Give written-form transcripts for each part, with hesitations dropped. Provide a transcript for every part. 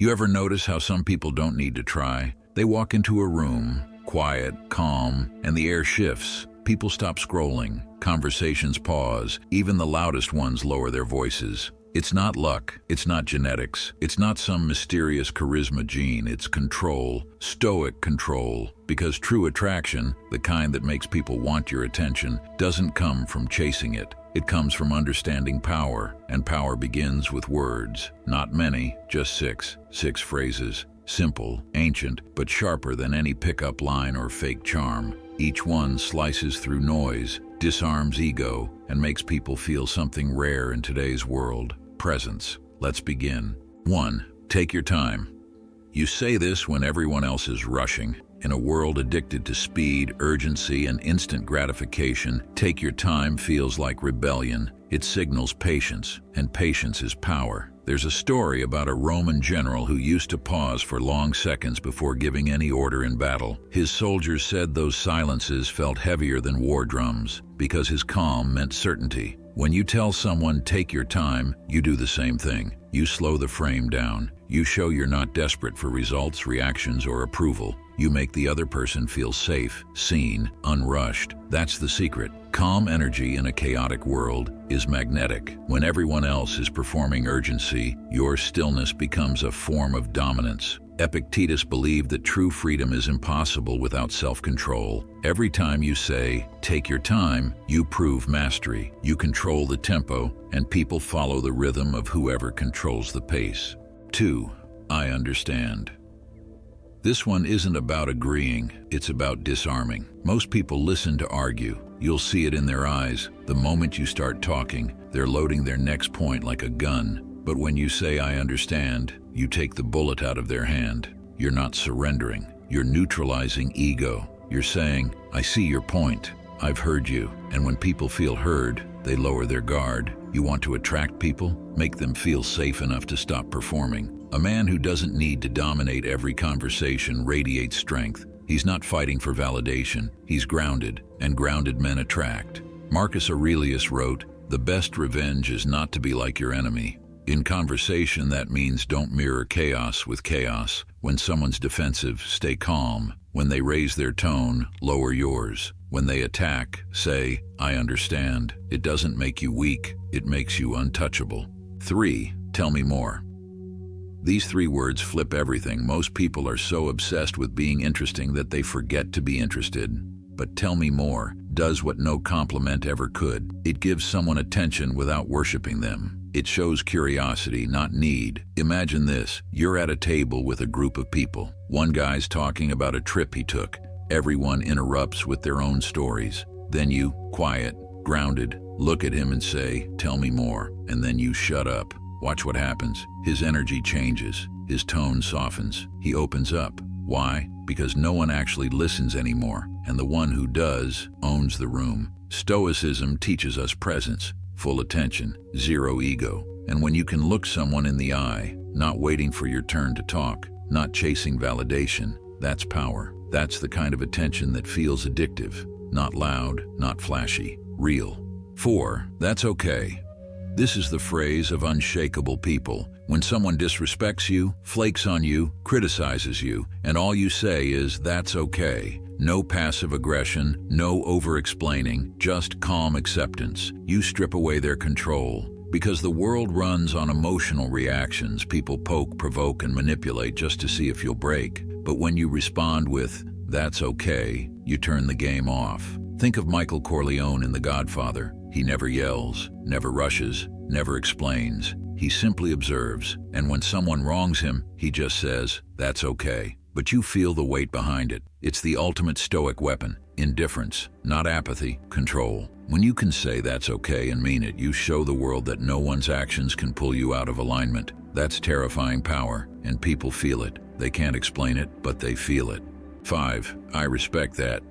You ever notice how some people don't need to try? They walk into a room, quiet, calm, and the air shifts. People stop scrolling, conversations pause, even the loudest ones lower their voices. It's not luck, it's not genetics, it's not some mysterious charisma gene, it's control, stoic control. Because true attraction, the kind that makes people want your attention, doesn't come from chasing it. It comes from understanding power, and power begins with words. Not many, just six phrases. Simple, ancient, but sharper than any pickup line or fake charm. Each one slices through noise, disarms ego, and makes people feel something rare in today's world: presence. Let's begin. 1. Take your time. You say this when everyone else is rushing. In a world addicted to speed, urgency, and instant gratification, take your time feels like rebellion. It signals patience, and patience is power. There's a story about a Roman general who used to pause for long seconds before giving any order in battle. His soldiers said those silences felt heavier than war drums, because his calm meant certainty. When you tell someone, take your time, you do the same thing. You slow the frame down. You show you're not desperate for results, reactions, or approval. You make the other person feel safe, seen, unrushed. That's the secret. Calm energy in a chaotic world is magnetic. When everyone else is performing urgency, your stillness becomes a form of dominance. Epictetus believed that true freedom is impossible without self-control. Every time you say, take your time, you prove mastery. You control the tempo, and people follow the rhythm of whoever controls the pace. 2. I understand. This one isn't about agreeing, it's about disarming. Most people listen to argue. You'll see it in their eyes. The moment you start talking, they're loading their next point like a gun. But when you say, I understand, you take the bullet out of their hand. You're not surrendering. You're neutralizing ego. You're saying, I see your point. I've heard you. And when people feel heard, they lower their guard. You want to attract people? Make them feel safe enough to stop performing. A man who doesn't need to dominate every conversation radiates strength. He's not fighting for validation. He's grounded, and grounded men attract. Marcus Aurelius wrote, the best revenge is not to be like your enemy. In conversation, that means don't mirror chaos with chaos. When someone's defensive, stay calm. When they raise their tone, lower yours. When they attack, say, I understand. It doesn't make you weak, it makes you untouchable. 3. Tell me more. These 3 words flip everything. Most people are so obsessed with being interesting that they forget to be interested. But tell me more does what no compliment ever could. It gives someone attention without worshiping them. It shows curiosity, not need. Imagine this. You're at a table with a group of people. One guy's talking about a trip he took. Everyone interrupts with their own stories. Then you, quiet, grounded, look at him and say, tell me more. And then you shut up. Watch what happens. His energy changes. His tone softens. He opens up. Why? Because no one actually listens anymore, and the one who does owns the room. Stoicism teaches us presence, full attention, zero ego. And when you can look someone in the eye, not waiting for your turn to talk, not chasing validation, that's power. That's the kind of attention that feels addictive. Not loud, not flashy, real. 4. That's okay. This is the phrase of unshakable people. When someone disrespects you, flakes on you, criticizes you, and all you say is, that's okay. No passive aggression, no over-explaining, just calm acceptance. You strip away their control. Because the world runs on emotional reactions, people poke, provoke, and manipulate just to see if you'll break. But when you respond with, that's okay, you turn the game off. Think of Michael Corleone in The Godfather. He never yells, never rushes, never explains. He simply observes, and when someone wrongs him, he just says, that's okay. But you feel the weight behind it. It's the ultimate stoic weapon. Indifference, not apathy, control. When you can say that's okay and mean it, you show the world that no one's actions can pull you out of alignment. That's terrifying power, and people feel it. They can't explain it, but they feel it. 5. I respect that.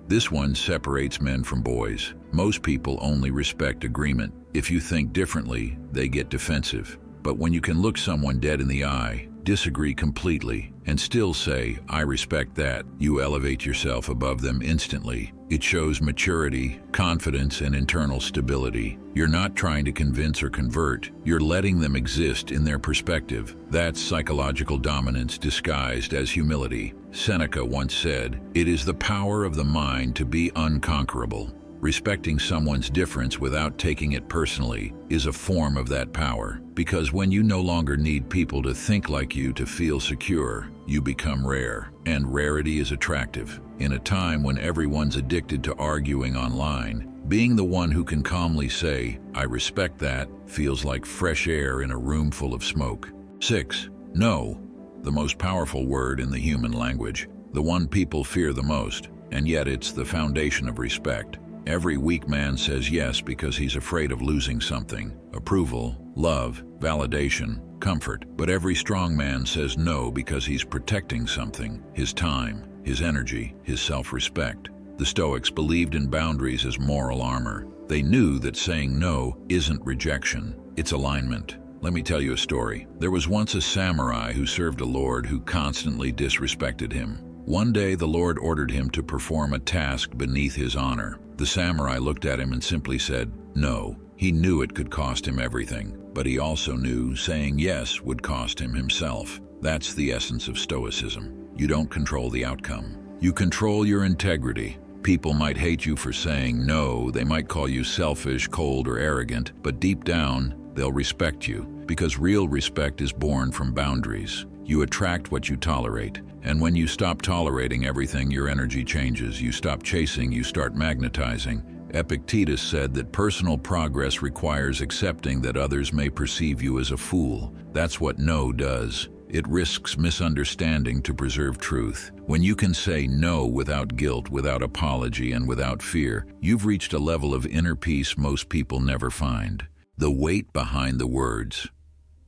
This one separates men from boys. Most people only respect agreement. If you think differently, they get defensive. But when you can look someone dead in the eye, disagree completely, and still say, "I respect that." You elevate yourself above them instantly. It shows maturity, confidence, and internal stability. You're not trying to convince or convert. You're letting them exist in their perspective. That's psychological dominance disguised as humility. Seneca once said, "It is the power of the mind to be unconquerable." Respecting someone's difference without taking it personally is a form of that power, because when you no longer need people to think like you to feel secure, you become rare, and rarity is attractive. In a time when everyone's addicted to arguing online, being the one who can calmly say, "I respect that," feels like fresh air in a room full of smoke. 6. No, the most powerful word in the human language, the one people fear the most, and yet it's the foundation of respect. Every weak man says yes because he's afraid of losing something: approval, love, validation, comfort. But every strong man says no because he's protecting something: his time, his energy, his self-respect. The Stoics believed in boundaries as moral armor. They knew that saying no isn't rejection, it's alignment. Let me tell you a story. There was once a samurai who served a lord who constantly disrespected him. One day the Lord ordered him to perform a task beneath his honor. The samurai looked at him and simply said, "No." He knew it could cost him everything, but he also knew saying yes would cost him himself. That's the essence of Stoicism. You don't control the outcome. You control your integrity. People might hate you for saying no, they might call you selfish, cold, or arrogant, but deep down, they'll respect you, because real respect is born from boundaries. You attract what you tolerate, and when you stop tolerating everything, your energy changes. You stop chasing, you start magnetizing. Epictetus said that personal progress requires accepting that others may perceive you as a fool. That's what no does. It risks misunderstanding to preserve truth. When you can say no without guilt, without apology, and without fear, you've reached a level of inner peace most people never find. The weight behind the words.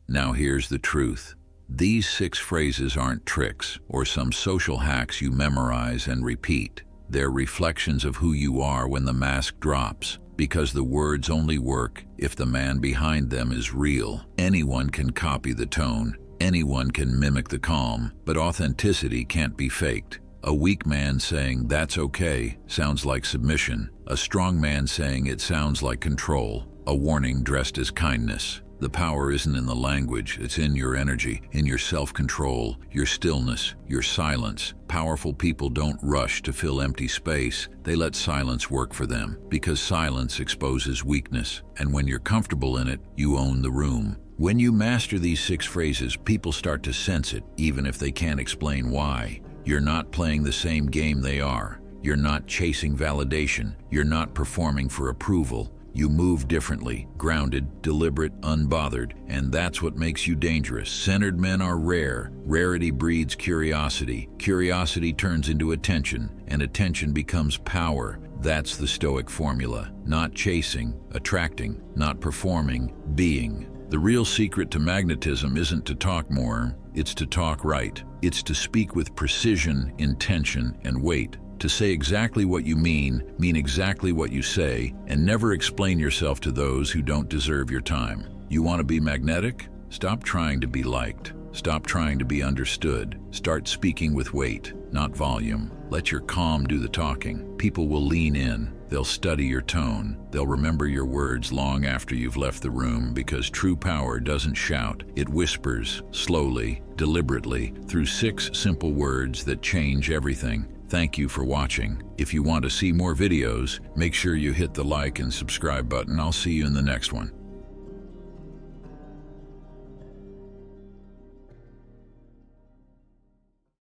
Now here's the truth. These 6 phrases aren't tricks or some social hacks you memorize and repeat. They're reflections of who you are when the mask drops, because the words only work if the man behind them is real. Anyone can copy the tone, anyone can mimic the calm, but authenticity can't be faked. A weak man saying "that's okay" sounds like submission. A strong man saying it sounds like control. A warning dressed as kindness. The power isn't in the language, it's in your energy, in your self-control, your stillness, your silence. Powerful people don't rush to fill empty space, they let silence work for them, because silence exposes weakness, and when you're comfortable in it, you own the room. When you master these 6 phrases, people start to sense it, even if they can't explain why. You're not playing the same game they are. You're not chasing validation. You're not performing for approval. You move differently, grounded, deliberate, unbothered, and that's what makes you dangerous. Centered men are rare. Rarity breeds curiosity. Curiosity turns into attention, and attention becomes power. That's the Stoic formula. Not chasing, attracting, not performing, being. The real secret to magnetism isn't to talk more, it's to talk right. It's to speak with precision, intention, and weight. To say exactly what you mean exactly what you say, and never explain yourself to those who don't deserve your time. You want to be magnetic? Stop trying to be liked. Stop trying to be understood. Start speaking with weight, not volume. Let your calm do the talking. People will lean in. They'll study your tone. They'll remember your words long after you've left the room, because true power doesn't shout. It whispers, slowly, deliberately, through 6 simple words that change everything. Thank you for watching. If you want to see more videos, make sure you hit the like and subscribe button. I'll see you in the next one.